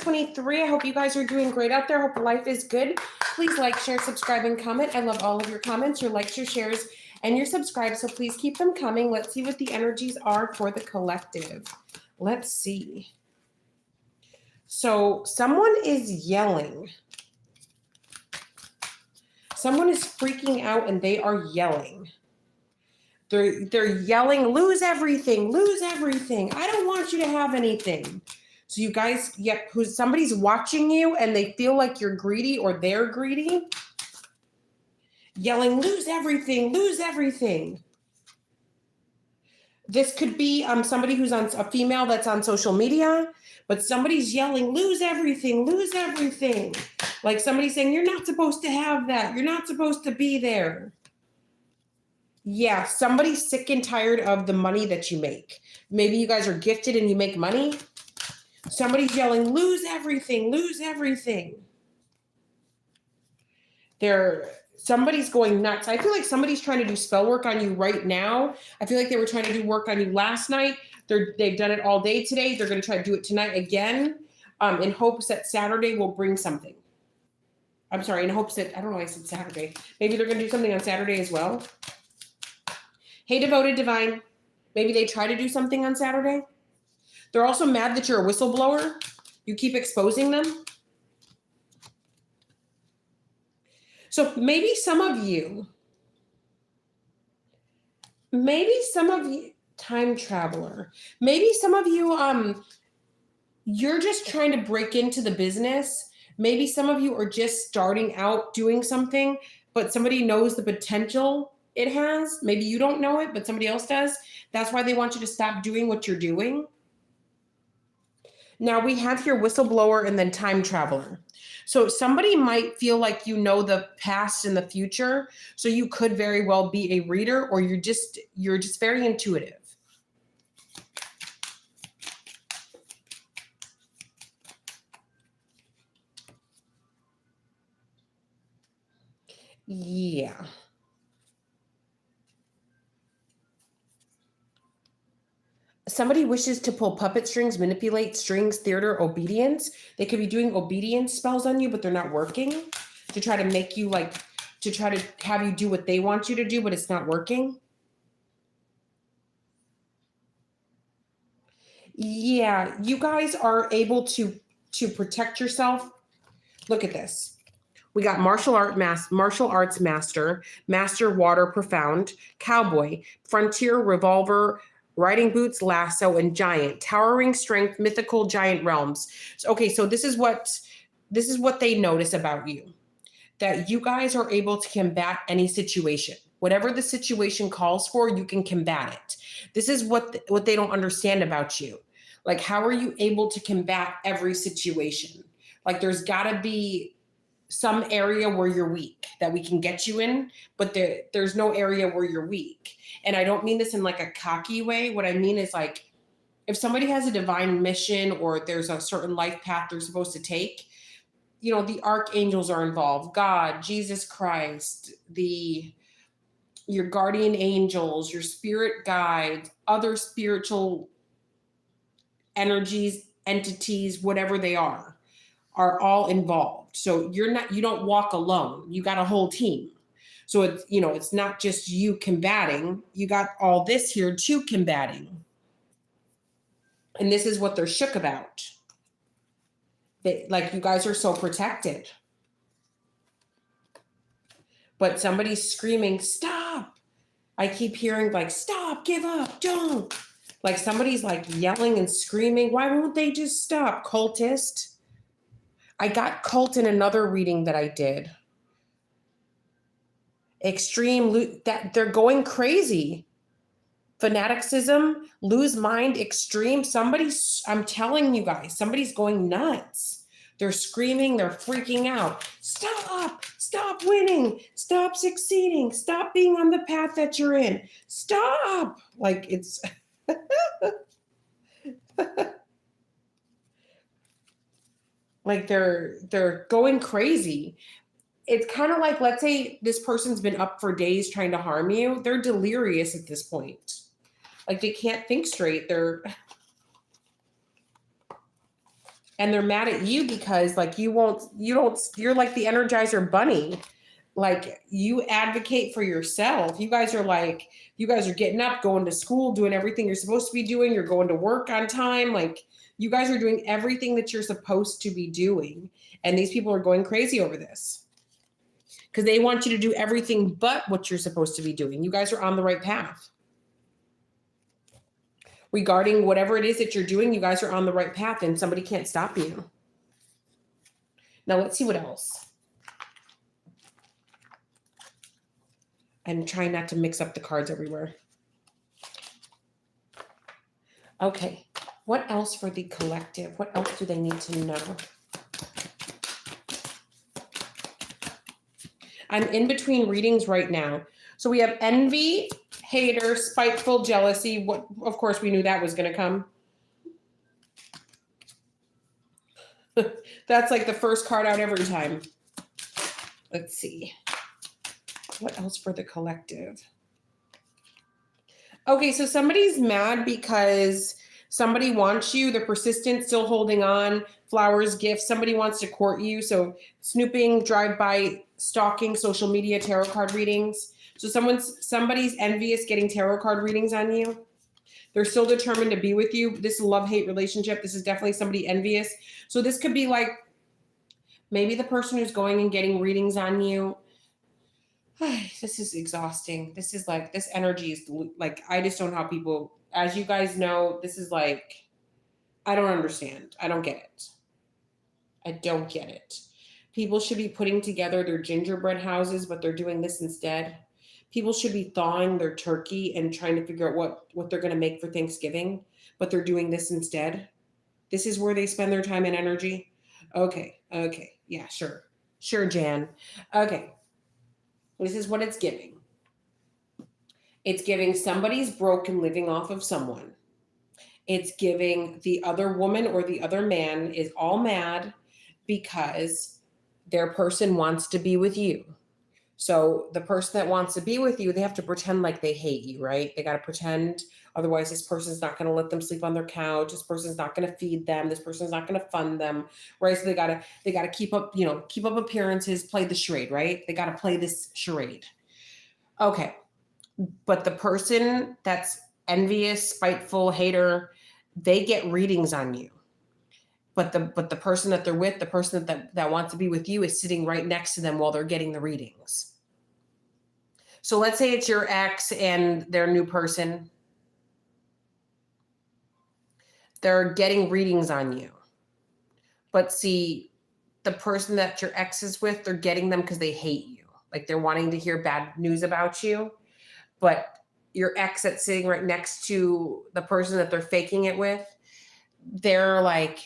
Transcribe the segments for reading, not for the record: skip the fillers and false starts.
23. I hope you guys are doing great out there. Hope life is good. Please like, share, subscribe, and comment. I love all of your comments, your likes, your shares, and your subscribes. So please keep them coming. Let's see what the energies are for the collective. Let's see. So someone is yelling. Someone is freaking out and they are yelling. They're yelling, lose everything, lose everything. I don't want you to have anything. So you guys, somebody's watching you and they feel like you're greedy or they're greedy. Yelling, lose everything, lose everything. This could be somebody who's on a female that's on social media, but somebody's yelling, lose everything, lose everything. Like somebody's saying, you're not supposed to have that. You're not supposed to be there. Yeah, somebody's sick and tired of the money that you make. Maybe you guys are gifted and you make money. Somebody's yelling, lose everything, lose everything. Somebody's going nuts. I feel like somebody's trying to do spell work on you right now. I feel like they were trying to do work on you last night. They've done it all day today. They're going to try to do it tonight again in hopes that Saturday will bring something. I'm sorry, in hopes that, I don't know why I said Saturday. Maybe they're going to do something on Saturday as well. Hey, Devoted Divine. Maybe they try to do something on Saturday. They're also mad that you're a whistleblower. You keep exposing them. So maybe some of you, time traveler, maybe some of you, you're just trying to break into the business. Maybe some of you are just starting out doing something, but somebody knows the potential it has. Maybe you don't know it, but somebody else does. That's why they want you to stop doing what you're doing. Now we have here whistleblower and then time traveler. So somebody might feel like you know the past and the future. So you could very well be a reader, or you're just very intuitive. Yeah. Somebody wishes to pull puppet strings, manipulate strings, theater, obedience. They could be doing obedience spells on you, but they're not working, to try to make you to try to have you do what they want you to do, but it's not working. Yeah, you guys are able to protect yourself. Look at this. We got martial arts master, master water profound, cowboy, frontier revolver, riding boots, lasso, and giant, towering strength, mythical giant realms. Okay, so this is what they notice about you, that you guys are able to combat any situation. Whatever the situation calls for, you can combat it. This is what they don't understand about you. Like, how are you able to combat every situation? Like, there's got to be some area where you're weak that we can get you in, but there's no area where you're weak. And I don't mean this in like a cocky way. What I mean is, like, if somebody has a divine mission or there's a certain life path they're supposed to take, you know, the archangels are involved, God, Jesus Christ, your guardian angels, your spirit guides, other spiritual energies, entities, whatever they are all involved. So you don't walk alone. You got a whole team. So it's not just you combating. You got all this here too combating. And this is what they're shook about. Like, you guys are so protected. But somebody's screaming, stop. I keep hearing, like, stop, give up, don't. Like, somebody's like yelling and screaming. Why won't they just stop? Cultist. I got cult in another reading that I did. Extreme, that they're going crazy. Fanaticism, lose mind, extreme. I'm telling you guys, somebody's going nuts. They're screaming, they're freaking out. Stop winning, stop succeeding, stop being on the path that you're in. Stop. Like, it's like they're going crazy. It's kind of like, let's say this person's been up for days trying to harm you. They're delirious at this point. Like, they can't think straight. And they're mad at you because like you're like the Energizer Bunny. Like you advocate for yourself. You guys are getting up, going to school, doing everything you're supposed to be doing. You're going to work on time. Like you guys are doing everything that you're supposed to be doing. And these people are going crazy over this because they want you to do everything but what you're supposed to be doing. You guys are on the right path. Regarding whatever it is that you're doing, you guys are on the right path and somebody can't stop you. Now let's see what else. I'm trying not to mix up the cards everywhere. Okay, what else for the collective? What else do they need to know? I'm in between readings right now. So we have envy, hater, spiteful, jealousy. What? Of course, we knew that was going to come. That's like the first card out every time. Let's see. What else for the collective? Okay, so somebody's mad because somebody wants you. They're persistent, still holding on. Flowers, gifts. Somebody wants to court you. So snooping, drive-by, stalking, social media, tarot card readings. So somebody's envious getting tarot card readings on you. They're still determined to be with you. This is a love-hate relationship. This is definitely somebody envious. So this could be like maybe the person who's going and getting readings on you. This is exhausting. This is like, this energy is like, I just don't know how people, as you guys know, this is like, I don't understand. I don't get it. I don't get it. People should be putting together their gingerbread houses, but they're doing this instead. People should be thawing their turkey and trying to figure out what they're going to make for Thanksgiving, but they're doing this instead. This is where they spend their time and energy. Okay. Yeah, sure. Sure, Jan. Okay. This is what it's giving. It's giving somebody's broken living off of someone. It's giving the other woman or the other man is all mad because their person wants to be with you. So the person that wants to be with you, they have to pretend like they hate you, right? They got to pretend. Otherwise, this person's not going to let them sleep on their couch. This person's not going to feed them. This person's not going to fund them, right? So they got to keep up, keep up appearances, play the charade, right? They got to play this charade. Okay. But the person that's envious, spiteful, hater, they get readings on you. But the person that they're with, the person that wants to be with you is sitting right next to them while they're getting the readings. So let's say it's your ex and their new person. They're getting readings on you. But see, the person that your ex is with, they're getting them because they hate you. Like they're wanting to hear bad news about you. But your ex that's sitting right next to the person that they're faking it with, they're like,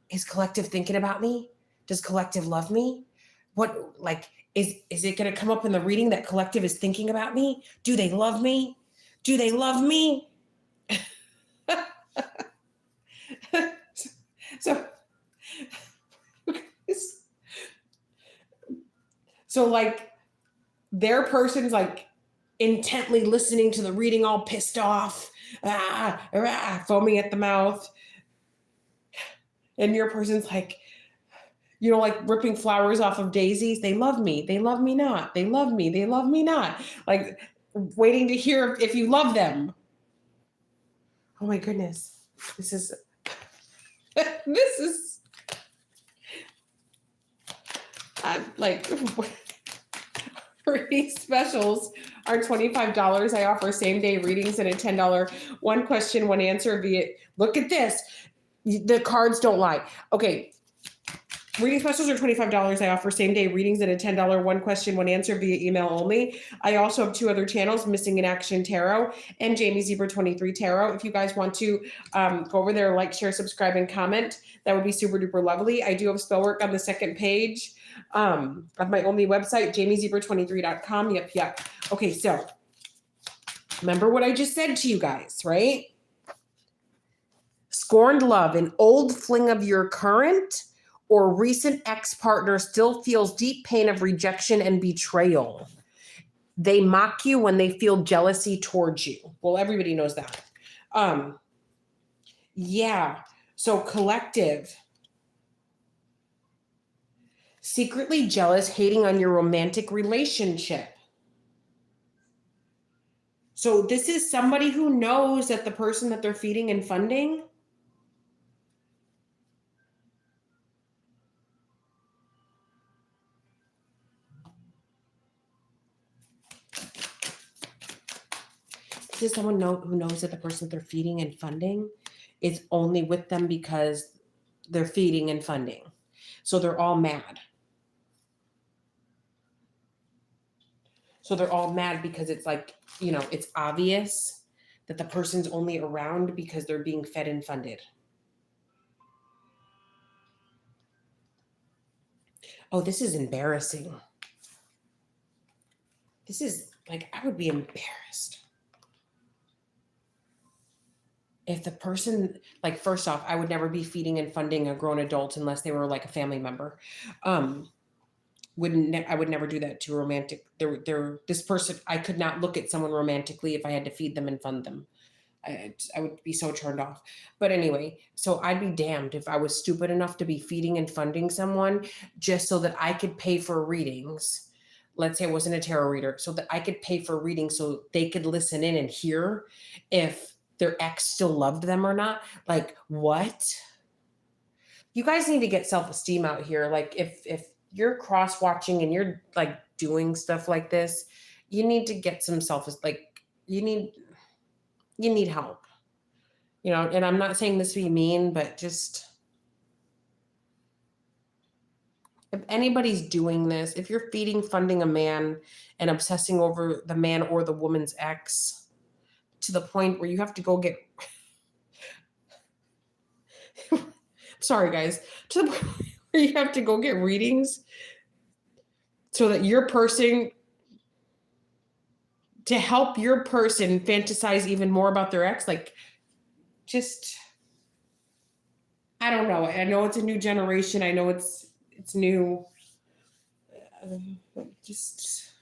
is collective thinking about me? Does collective love me? What, like, is it going to come up in the reading that collective is thinking about me? Do they love me? Do they love me? So like their person's like intently listening to the reading, all pissed off, foaming at the mouth. And your person's like, like ripping flowers off of daisies. They love me. They love me not. They love me. They love me not. Like waiting to hear if you love them. Oh my goodness. This is I'm like, reading specials are $25. I offer same day readings and a $10 one question, one answer via, look at this. The cards don't lie. Okay. Reading specials are $25. I offer same day readings and a $10 one question, one answer via email only. I also have 2 other channels, Missing in Action Tarot and Jamie Zebra 23 Tarot. If you guys want to go over there, like, share, subscribe, and comment, that would be super duper lovely. I do have spell work on the second page of my only website, jamiezebra23.com. Yep. Okay, so remember what I just said to you guys, right? Scorned love, an old fling of your current or recent ex-partner still feels deep pain of rejection and betrayal. They mock you when they feel jealousy towards you. Well, everybody knows that. Yeah. So collective, Secretly jealous, hating on your romantic relationship. So this is somebody who knows that the person that they're feeding and funding this is someone who knows that the person that they're feeding and funding is only with them because they're feeding and funding. So they're all mad. So they're all mad because it's like, you know, it's obvious that the person's only around because they're being fed and funded. Oh, this is embarrassing. This is like, I would be embarrassed. If the person, like, first off, I would never be feeding and funding a grown adult unless they were like a family member. I would never do that to a romantic. This person, I could not look at someone romantically if I had to feed them and fund them. I would be so turned off. But anyway, so I'd be damned if I was stupid enough to be feeding and funding someone just so that I could pay for readings. Let's say I wasn't a tarot reader, so that I could pay for readings so they could listen in and hear if their ex still loved them or not. Like, what? You guys need to get self-esteem out here. Like, if you're cross-watching and you're like doing stuff like this, you need to get some like you need help. You know, and I'm not saying this to be mean, but just if anybody's doing this, if you're feeding, funding a man and obsessing over the man or the woman's ex to the point where you have to go get sorry guys, to the point where you have to go get readings so that your person to help your person fantasize even more about their ex, like, just, I don't know. I know it's a new generation. I know it's new. Just,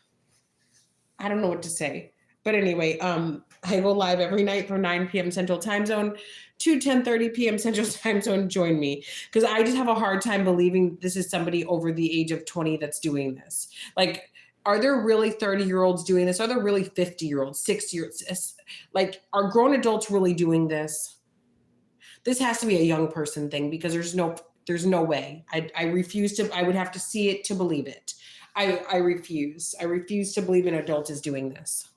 I don't know what to say. But anyway, I go live every night from 9 p.m. Central Time Zone to 10:30 p.m. Central Time Zone. Join me, because I just have a hard time believing this is somebody over the age of 20 that's doing this. Like, are there really 30-year-olds doing this? Are there really 50-year-olds, 60-year-olds? Like, are grown adults really doing this? This has to be a young person thing, because there's no way. I refuse to. I would have to see it to believe it. I refuse. I refuse to believe an adult is doing this.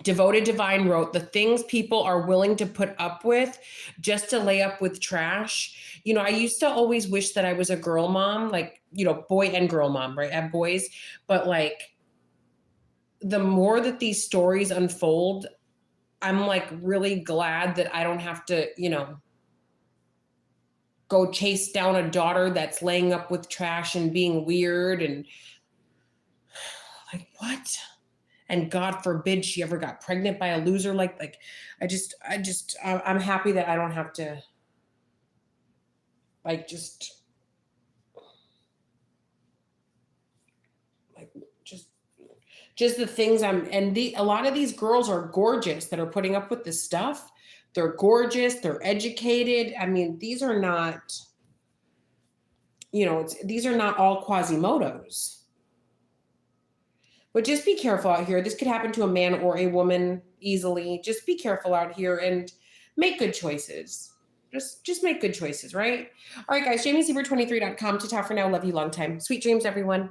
Devoted Divine wrote, the things people are willing to put up with just to lay up with trash. You know, I used to always wish that I was a girl mom, like, you know, boy and girl mom, right? I have boys, but like, the more that these stories unfold, I'm like really glad that I don't have to, you know, go chase down a daughter that's laying up with trash and being weird and like, what? And God forbid she ever got pregnant by a loser. Like, I'm happy that I don't have to, like, just the things a lot of these girls are gorgeous that are putting up with this stuff. They're gorgeous. They're educated. I mean, these are not, you know, these are not all Quasimodos. But just be careful out here. This could happen to a man or a woman easily. Just be careful out here and make good choices. Just make good choices, right? All right, guys, JamieSeaver23.com. Ta-ta for now. Love you long time. Sweet dreams, everyone.